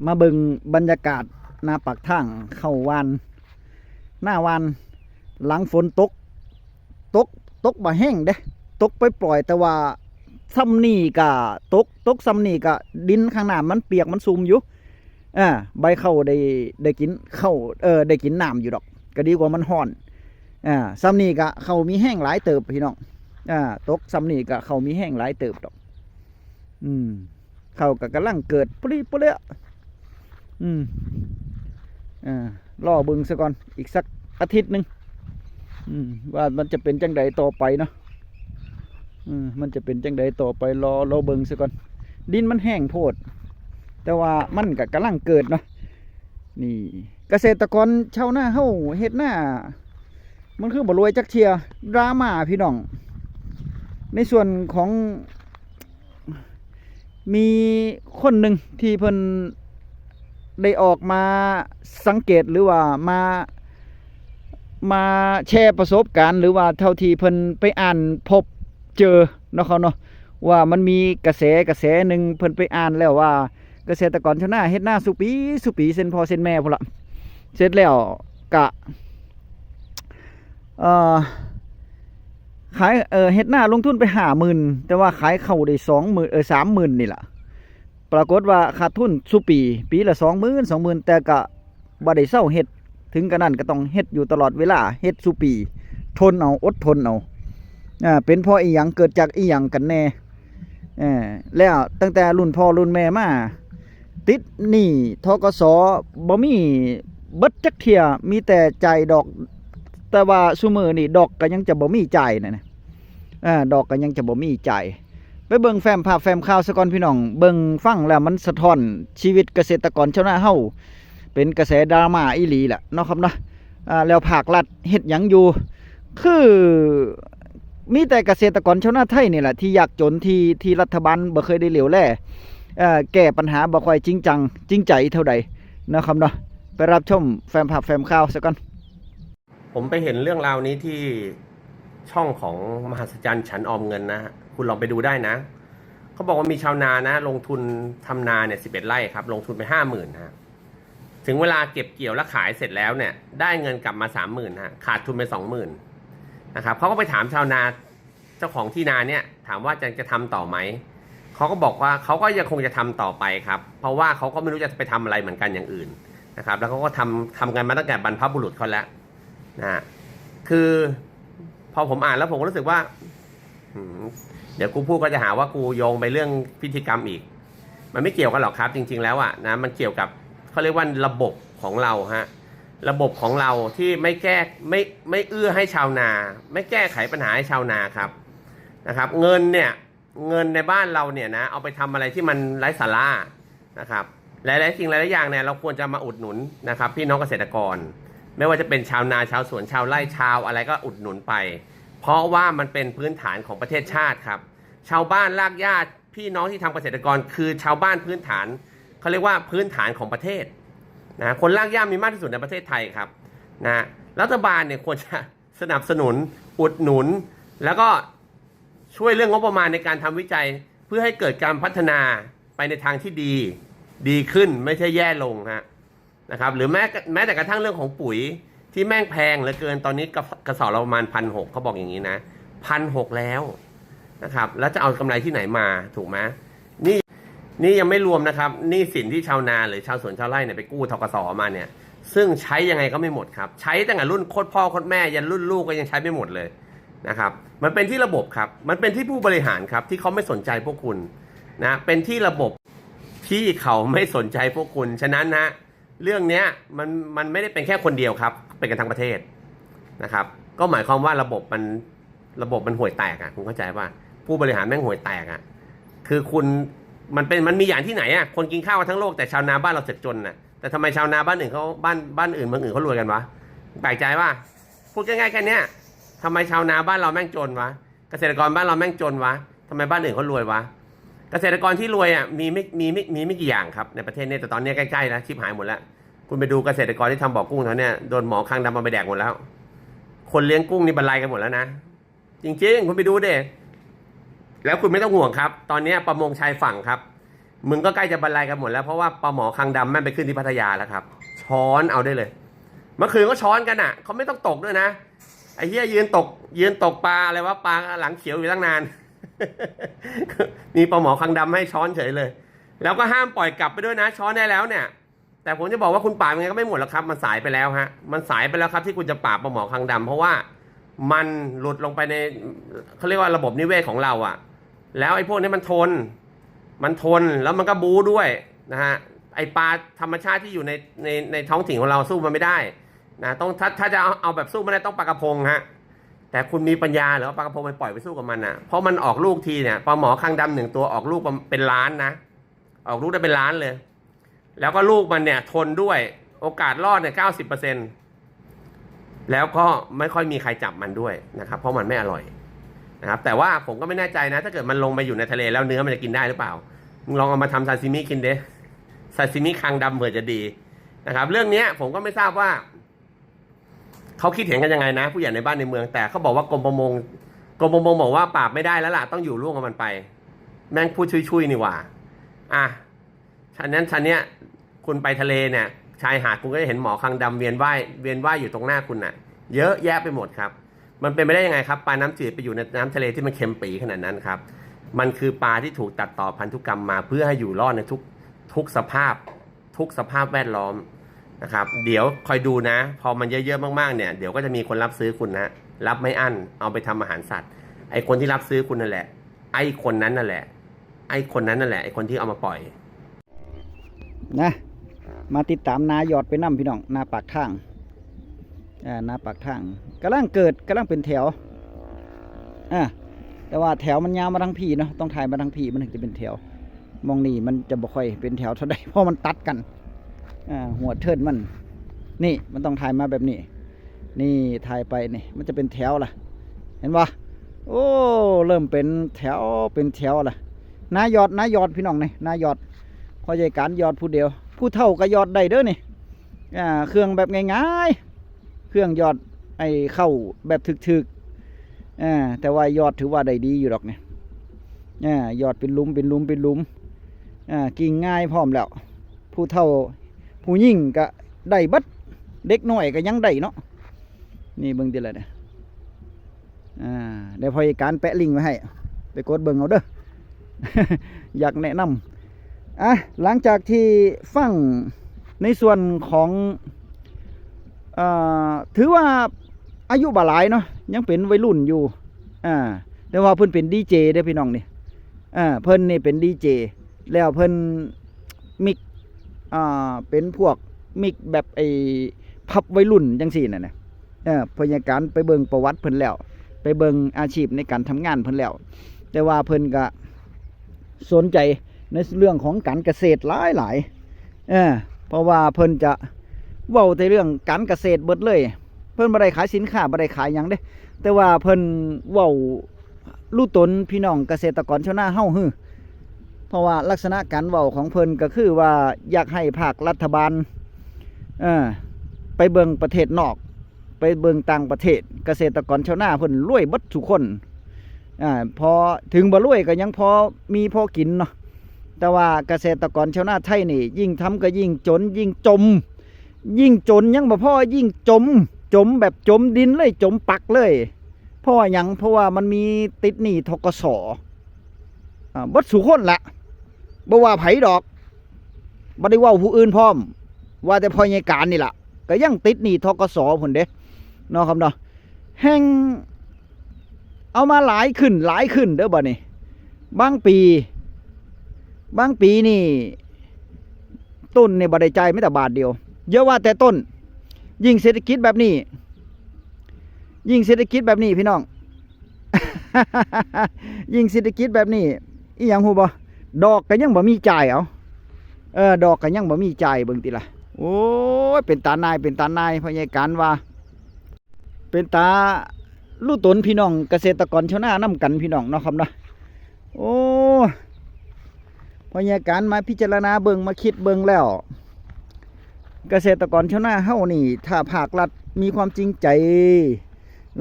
มาเบิ่งบรรยากาศหน้าปากทางเข้าวานหน้าวานหลังฝนตกตกบ่แห้งเด้ตกไปปล่อยแต่ว่าซ้ำนี่กะตกซ้ำนี่กะดินข้างหน้ามันเปียกมันซุ่มอยู่ใบเข้าได้กินเข้าได้กินน้ำอยู่ดอกก็ดีกว่ามันฮ้อนซ้ำนี่กะเข้ามีแห้งหลายเติบพี่น้องตกซ้ำนี่กะเข้ามีแห้งหลายเติบดอกเข้ากะกำลังเกิดปริปะเละรอเบิ่งซะก่อนอีกสักอาทิตย์หนึ่งว่ามันจะเป็นจังใดต่อไปเนาะมันจะเป็นจังใดต่อไปรอเบิ่งซะก่อนดินมันแห้งโพดแต่ว่ามันก็กำลังเกิดเนาะนี่เกษตรกรชาวนาเฮาเฮ็ดหน้ามันคือบ่รวยจักเที่ยดราม่าพี่น้องในส่วนของมีคนหนึ่งที่เพิ่นได้ออกมาสังเกตหรือว่ามาแชร์ประสบการณ์หรือว่าเท่าที่เพิ่นไปอ่านพบเจอเนาะเขาเนาะว่ามันมีกระแสหนึ่งเพิ่นไปอ่านแล้วว่าเกษตรกรชาวนาเฮ็ดหน้าสุปีเส้นพ่อเส้นแม่พุ่นละเสร็จแล้วกะขายเฮ็ดหน้าลงทุนไป50,000แต่ว่าขายเข้าได้20,000 30,000นี่ล่ะปรากฏว่าขาดทุนสุปีละ20,000แต่ก็บ่ได้เซาเฮ็ดถึงกระนั้นก็ต้องเฮ็ดอยู่ตลอดเวลาเฮ็ดสุปีทนเอาอดทนเอาเป็นเพราะอีหยังเกิดจากอีหยังกันแน่แล้วตั้งแต่รุ่นพ่อรุ่นแม่มาติดหนี้ธกสบ่มีเบิดจักเที่ยมีแต่จ่ายดอกแต่ว่าซุมื้อนี่ดอกก็ยังจะบ่มีจ่ายนะดอกก็ยังจะบ่มีจ่ายไปเบิ่งแฟ้มภาพแฟ้มข่าวซะก่อนพี่น้องเบิ่งฟังแล้วมันสะท้อนชีวิตเกษตรกรชาวนาเฮาเป็นกระแสดราม่าอีหลีแหละเนาะครับเนาะแล้วภาครัฐเฮ็ดหยังอยู่คือมีแต่เกษตรกรชาวนาไทยนี่แหละที่ยากจนที่รัฐบาลบ่เคยได้เหลียวแลแก้ปัญหาบ่ค่อยจริงจังจริงใจเท่าใดนะครับเนาะไปรับชมแฟ้มภาพแฟ้มข่าวซะก่อนผมไปเห็นเรื่องราวนี้ที่ช่องของมหัศจรรย์ฉันออมเงินนะคุณลองไปดูได้นะเขาบอกว่ามีชาวนานะลงทุนทำนาเนี่ย11 ไร่ครับลงทุนไป 50,000 นะถึงเวลาเก็บเกี่ยวและขายเสร็จแล้วเนี่ยได้เงินกลับมา 30,000 นะขาดทุนไป 20,000 นะครับเขาก็ไปถามชาวนาเจ้าของที่นาเนี่ยถามว่าจะทำต่อไหมเขาก็บอกว่าเขาก็ยังคงจะทำต่อไปครับเพราะว่าเขาก็ไม่รู้จะไปทำอะไรเหมือนกันอย่างอื่นนะครับแล้วเขาก็ทำกันมาตั้งแต่บรรพบุรุษเขาแล้วนะคือพอผมอ่านแล้วผมก็รู้สึกว่าเดี๋ยวกูพูดก็จะหาว่ากูโยงไปเรื่องพิธีกรรมอีกมันไม่เกี่ยวกันหรอกครับจริงๆแล้วอ่ะนะมันเกี่ยวกับเขาเรียกว่าระบบของเราฮะระบบของเราที่ไม่เอื้อให้ชาวนาไม่แก้ไขปัญหาให้ชาวนาครับนะครับเงินในบ้านเราเนี่ยนะเอาไปทำอะไรที่มันไร้สาระนะครับหลายๆสิ่งหลายๆอย่างเนี่ยเราควรจะมาอุดหนุนนะครับพี่น้องเกษตรกรไม่ว่าจะเป็นชาวนาชาวสวนชาวไร่ชาวอะไรก็อุดหนุนไปเพราะว่ามันเป็นพื้นฐานของประเทศชาติครับชาวบ้านรากหญ้าพี่น้องที่ทำเกษตรกรคือชาวบ้านพื้นฐานเขาเรียกว่าพื้นฐานของประเทศนะคนรากหญ้ามีมากที่สุดในประเทศไทยครับนะรัฐบาลเนี่ยควรจะสนับสนุนอุดหนุนแล้วก็ช่วยเรื่องงบประมาณในการทำวิจัยเพื่อให้เกิดการพัฒนาไปในทางที่ดีขึ้นไม่ใช่แย่ลงนะครับหรือแม้แต่กระทั่งเรื่องของปุ๋ยที่แม่งแพงเหลือเกินตอนนี้กระสอบเราประมาณ 1,600 เขาบอกอย่างนี้นะ 1,600 แล้วนะครับแล้วจะเอากำไรที่ไหนมาถูกไหมนี่ยังไม่รวมนะครับนี่สินที่ชาวนาหรือชาวสวนชาวไร่เนี่ยไปกู้ธกสมาเนี่ยซึ่งใช้ยังไงก็ไม่หมดครับใช้ตั้งแต่รุ่นโคตรพ่อโคตรแม่ยันรุ่นลูกก็ยังใช้ไม่หมดเลยนะครับมันเป็นที่ระบบครับมันเป็นที่ผู้บริหารครับที่เขาไม่สนใจพวกคุณนะเป็นที่ระบบที่เขาไม่สนใจพวกคุณฉะนั้นนะเรื่องนี้มันไม่ได้เป็นแค่คนเดียวครับเป็นกันทั้งประเทศนะครับก็หมายความว่าระบบมันห่วยแตกอ่ะคุณเข้าใจว่าผู้บริหารแม่งห่วยแตกอ่ะคือคุณมันมีอย่างที่ไหนอ่ะคนกินข้าวทั้งโลกแต่ชาวนาบ้านเราเจ็บจนน่ะแต่ทำไมชาวนาบ้านอื่นเขาบ้านอื่นเมืองอื่นเขารวยกันวะแปลกใจว่าพูดง่ายๆแค่นี้ทำไมชาวนาบ้านเราแม่งจนวะเกษตรกรบ้านเราแม่งจนวะทำไมบ้านอื่นเขารวยวะเกษตรกรที่รวยอ่ะมีไม่กี่อย่างครับในประเทศนี้แต่ตอนนี้ใกล้ๆแล้วชิบหายหมดแล้วคุณไปดูเกษตรกรที่ทำบ่อกุ้งเขาเนี่ยโดนหมอคางดำมาไปแดกหมดแล้วคนเลี้ยงกุ้งนี่บรรลัยกันหมดแล้วนะจริงๆคุณไปดูเด็แล้วคุณไม่ต้องห่วงครับตอนนี้ประมงชายฝั่งครับ มึงก็ใกล้จะบรรลัยกันหมดแล้วเพราะว่าปลาหมอคางดำแม่งไปขึ้นที่พัทยาแล้วครับ ช้อนเอาได้เลย เมื่อคืนก็ช้อนกันอ่ะเขาไม่ต้องตกด้วยนะไอ้เหี้ยยืนตกปลาอะไรวะปลาหลังเขียวอยู่ตั้งนาน มีปลาหมอคางดำให้ช้อนเฉยเลย แล้วก็ห้ามปล่อยกลับไปด้วยนะช้อนได้แล้วเนี่ยแต่ผมจะบอกว่าคุณปราบยังไงก็ไม่หมดแล้วครับมันสายไปแล้วฮะมันสายไปแล้วครับที่คุณจะปราบปลาหมอคางดำเพราะว่ามันหลุดลงไปในเขาเรียกว่าระบบนิเวศของเราอ่ะแล้วไอ้พวกนี้มันทนแล้วมันก็บู๊ด้วยนะฮะไอ้ปลาธรรมชาติที่อยู่ในท้องถิ่นของเราสู้มันไม่ได้นะต้องถ้าจะเอาแบบสู้ไม่ได้ต้องปลากระพงฮะแต่คุณมีปัญญาหรือว่าปลากระพงไปปล่อยไปสู้กับมันอ่ะเพราะมันออกลูกทีเนี่ยปลาหมอคางดำ1 ตัวออกลูกเป็นล้านนะออกลูกได้เป็นล้านเลยแล้วก็ลูกมันเนี่ยทนด้วยโอกาสรอดเนี่ย90%แล้วก็ไม่ค่อยมีใครจับมันด้วยนะครับเพราะมันไม่อร่อยนะครับแต่ว่าผมก็ไม่แน่ใจนะถ้าเกิดมันลงไปอยู่ในทะเลแล้วเนื้อมันจะกินได้หรือเปล่ามึงลองเอามาทำซาซิมิกินเด้ซาซิมิคางดำเผื่อจะดีนะครับเรื่องนี้ผมก็ไม่ทราบว่าเขาคิดเห็นกันยังไงนะผู้ใหญ่ในบ้านในเมืองแต่เขาบอกว่ากรมประมงบอกว่าปราบไม่ได้แล้วล่ะต้องอยู่ร่วมกับมันไปแม่งพูดชุยๆนี่หว่าชั้นเนี้ยคุณไปทะเลเนี่ยชายหาดคุณก็จะเห็นหมอคางดำเวียนว่ายอยู่ตรงหน้าคุณน่ะเยอะแยะไปหมดครับมันเป็นไปได้ยังไงครับปลาน้ำจืดไปอยู่ในน้ำทะเลที่มันเค็มปีขนาดนั้นครับมันคือปลาที่ถูกตัดต่อพันธุกรรมมาเพื่อให้อยู่รอดในทุกสภาพแวดล้อมนะครับเดี๋ยวคอยดูนะพอมันเยอะๆมากๆเนี่ยเดี๋ยวก็จะมีคนรับซื้อคุณนะรับไม่อั้นเอาไปทำอาหารสัตว์ไอคนที่รับซื้อคุณนั่นแหละไอคนนั้นนั่นแหละไอคนที่เอามาปล่อยนะมาติดตามนายอดไปนำพี่น้องนาปากทางนาปากทางกำลังเป็นแถวแต่ว่าแถวมันยาวมาทางพี่เนาะต้องถ่ายมาทางพี่มันถึงจะเป็นแถวมองนี่มันจะบ่ค่อยเป็นแถวเท่าใดเพราะมันตัดกันหัวเทิร์นมันนี่มันต้องถ่ายมาแบบนี้นี่ถ่ายไปนี่มันจะเป็นแถวล่ะเห็นปะโอ้เริ่มเป็นแถวล่ะนายอดพี่น้องนี่นายอดพอใจการยอดผู้เดียวผู้เท่าก็ยอดได้เด้อนี่เครื่องแบบง่ายๆเครื่องยอดไอ้เข้าแบบถึกๆแต่ว่ายอดถือว่าได้ดีอยู่หรอกเนี่ยยอดเป็นหลุมกิ่งง่ายพร้อมแล้วผู้เท่าผู้ยิ่งก็ได้บัดเด็กน้อยก็ยังได้เนาะนี่เบิ่งติละเนี่ยเดี๋ยวพอการแปะลิงก์ไว้ให้ไปกดเบิ่งเอาเด้อ อยากแนะนำหลังจากที่ฟังในส่วนของถือว่าอายุบ่หลายเนาะยังเป็นวัยรุ่นอยู่แต่ว่าเพิ่นเป็นดีเจเด้อพี่น้องนี่เพิ่นนี่เป็นดีเจแล้วเพิ่นมิกเป็นพวกมิกแบบไอ้พับวัยรุ่นจังซี่น่ะนะพยาการไปเบิ่งประวัติเพิ่นแล้วไปเบิ่งอาชีพในการทำงานเพิ่นแล้วแต่ว่าเพิ่นก็สนใจในเรื่องของการเกษตรหลายเพราะว่าเพิ่นจะเว้าแต่เรื่องการเกษตรเบิดเลยเพิ่นบ่ได้ขายสินค้าบ่ได้ขายหยังเด้แต่ว่าเพิ่นเว้าลู่ตนพี่น้องเกษตรกรชาวนาเฮาฮือเพราะว่าลักษณะการเว้าของเพิ่นก็คือว่าอยากให้ภาครัฐบาลไปเบิ่งประเทศนอกไปเบิ่งต่างประเทศเกษตรกรชาวนาเพิ่นรวยเบิดทุกคนพอถึงบ่รวยก็ยังพอมีพอกินเนาะแต่ว่าเกษตรกรชาวนาไทยนี่ยิ่งทำก็ยิ่งจนยิ่งจมยังบ่พอยิ่งจมแบบจมดินเลยจมปักเลยเพราะว่าหยังเพราะว่ามันมีติดหนี้ธกส.เบิดสุคนละบ่ว่าไผดอกบ่ได้เว้าผู้อื่นพร้อมว่าแต่พ่อใหญ่การนี่ล่ะก็ยังติดหนี้ธกส.พุ่นเด้เนาะครับเนาะแห่งเอามาหลายขึ้นเด้อบัดนี้บางปีนี่ต้นนี่บ่ได้จ่ายแม้แต่บาทเดียวเยอะว่าแต่ต้นยิ่งเศรษฐกิจแบบนี้พี่น้อง ยิ่งเศรษฐกิจแบบนี้อีหยังฮู้บ่ดอกก็ยังบ่มีจ่ายเอาดอกก็ยังบ่มีจ่ายเบิ่งติล่ะโอ้ยเป็นตานายพ่อใหญ่การว่าเป็นตาลู่ตนพี่น้องเกษตรกรชาวนานํกันพี่น้องเนาะครับเนาะโอ้พ่อใหญ่การมาพิจารณาเบิ่งมาคิดเบิ่งแล้วเกษตรกรชาวนาเฮานี่ถ้าภาครัฐมีความจริงใจ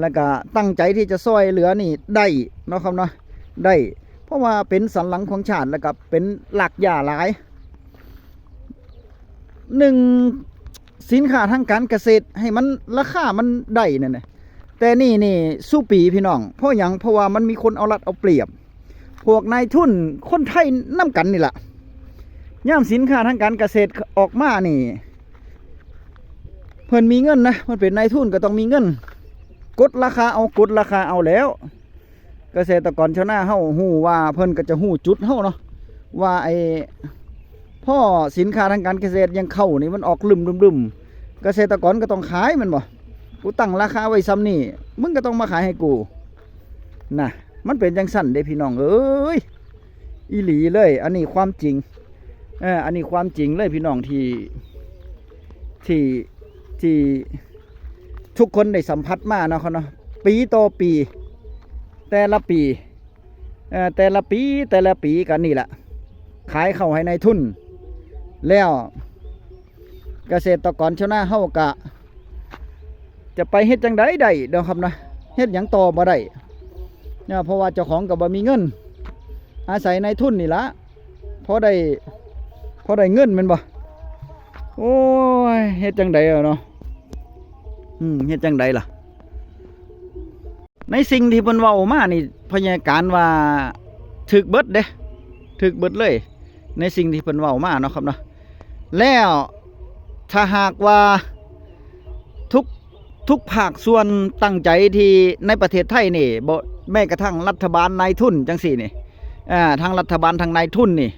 แล้วก็ตั้งใจที่จะช่วยเหลือนี่ได้เนาะครับเนาะได้เพ ราะว่าเป็นสันหลังของชาติแล้วก็เป็นหลักหย่าหลายหนึ่งสินค้าทางการเกษตรให้มันราคามันได้นั่นแหละแต่นี่สู้ปีพี่น้องเพราะหยังเพราะว่ามันมีคนเอารัดเอาเปรียบพวกนายทุนคนไทยน้ำกันนี่แหละย่ามสินค้าทางการเกษตรออกมานี่เพิ่นมีเงินนะมันเป็นนายทุนก็ต้องมีเงินกดราคาเอาแล้วเกษตรกรชาวนาเฮาฮู้ว่าเพิ่นก็จะฮู้จุดเฮาเนาะว่าไอ้พ่อสินค้าทางการเกษตรยังเข้านี่มันออกลืมเกษตรกรก็ต้องขายมันบ่กูตั้งราคาไว้ซ้ำนี่มึงก็ต้องมาขายให้กูน่ะมันเป็นจังสั่นเด้พี่น้องเอ้ยอีหลีเลยอันนี้ความจริงอันนี้ความจริงเลยพี่น้องที่ทุกคนได้สัมผัสมาเนาะเนาะปีต่อปีแต่ละปีกันนี่แหละขายเข้าให้ในทุนแล้วเกษตรกรชาวนาเฮากะจะไปเฮ็ดจังไดได้เด้อครับนะเฮ็ดหยังต่อบ่ได้เพราะว่าเจ้าของก็บ่มีเงินอาศัยในทุนนี่ละพอได้เงินแม่นบ่โอ้ยเฮ็ดจังไดเนาะเฮ็ดจังไดล่ะในสิ่งที่เพิ่นเว้ามานี่พยากรณ์ว่าถึกเบิดเด้ถึกเบิดเลยในสิ่งที่เพิ่นเว้ามาเนาะครับเนาะแล้วถ้าหากว่าทุกภาคส่วนตั้งใจที่ในประเทศไทยนี่บ่แม้กระทั่งรัฐบาลนายทุนจังซี่นี่ทางรัฐบาลทางนายทุนนี่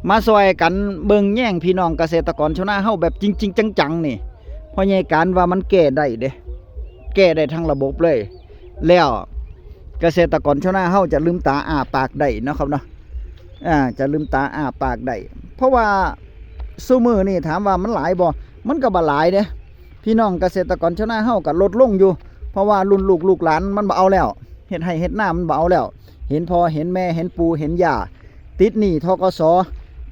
มาซอยกันเบิ่งแย่งพี่น้องเกษตรกรชาวนาเฮาแบบจริงๆจังๆนี่พยากรณ์ว่ามันแก้ได้เด้แก้ได้ทั้งระบบเลยแล้วเกษตรกรชาวนาเฮาจะลืมตาอ้าปากได้เนาะครับเนาะจะลืมตาอ้าปากได้เพราะว่าซุมื้อนี่ถามว่ามันหลายบ่มันก็บ่หลายเด้พี่น้องเกษตรกรชาวนาเฮาก็ลดลงอยู่เพราะว่ารุ่นลูกหลานมันบ่เอาแล้วเฮ็ดให้เฮ็ดหน้ามันบ่เอาแล้วเห็นพ่อเห็นแม่เห็นปู่เห็นย่าติดหนี้ธกส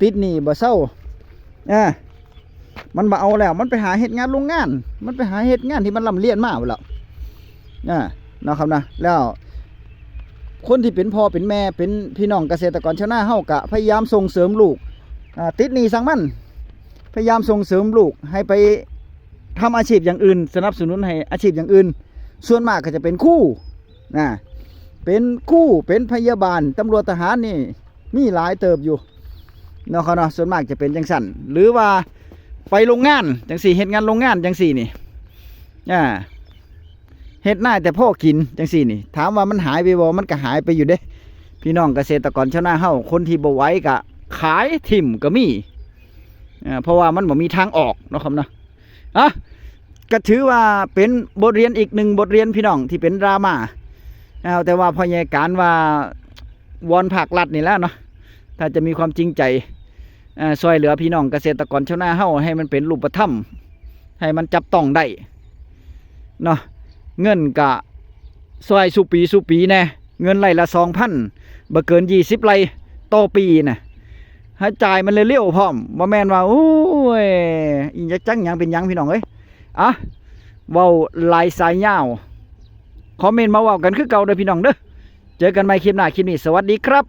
ติดหนี้บ่เซามันบ่เอาแล้วมันไปหาเฮ็ดงานโรงงานมันไปหาเฮ็ดงานที่มันร่ำเรียนมาพุ่นแล้วนะครับนะแล้วคนที่เป็นพ่อเป็นแม่เป็นพี่น้องเกษตรกรชาวนาเฮาก็พยายามส่งเสริมลูกติดหนี้สั่งมันพยายามส่งเสริมลูกให้ไปทำอาชีพอย่างอื่นสนับสนุนให้อาชีพอย่างอื่นส่วนมากก็จะเป็นคู่เป็นพยาบาลตำรวจทหารนี่มีหลายเติบอยู่เนาะเนาะส่วนมากจะเป็นจังสั่นหรือว่าไปโรงงานจังสี่เฮ็ดงานโรงงานจังสี่นี่เฮ็ดหน้าแต่พ่อกินจังสี่นี่ถามว่ามันหายไปบ่มันก็หายไปอยู่เด้พี่น้องเกษตรกรชาวนาเฮาคนที่บ่ไหวก็ขายถิ่มก็มีเพราะว่ามันบ่มีทางออกเนาะครับเนาะก็ถือว่าเป็นบทเรียนอีกหนึ่งบทเรียนพี่น้องที่เป็นดราม่าแต่ว่าพยากรณ์ว่าวอนภาครัฐนี่แหละเนาะถ้าจะมีความจริงใจช่วยเหลือพี่น้องเกษตรกรชาวนาเฮาให้มันเป็นรูปธรรมให้มันจับต้องได้เนาะเงินกะช่วยสู่ปีแน่เงินไร่ละ 2,000 บ่เกิน20ไร่ต่อปีน่ะให้จ่ายมันเร็วๆพร้อมบ่แม่นว่าโอ้ยอีหยังจังหยังเป็นหยังพี่น้องเอ้ยเว้าหลายสายยาวคอมเมนต์มาเว้ากันคือเก่าเด้อพี่น้องเด้อเจอกันใหม่คลิปหน้าคลิปนี้สวัสดีครับ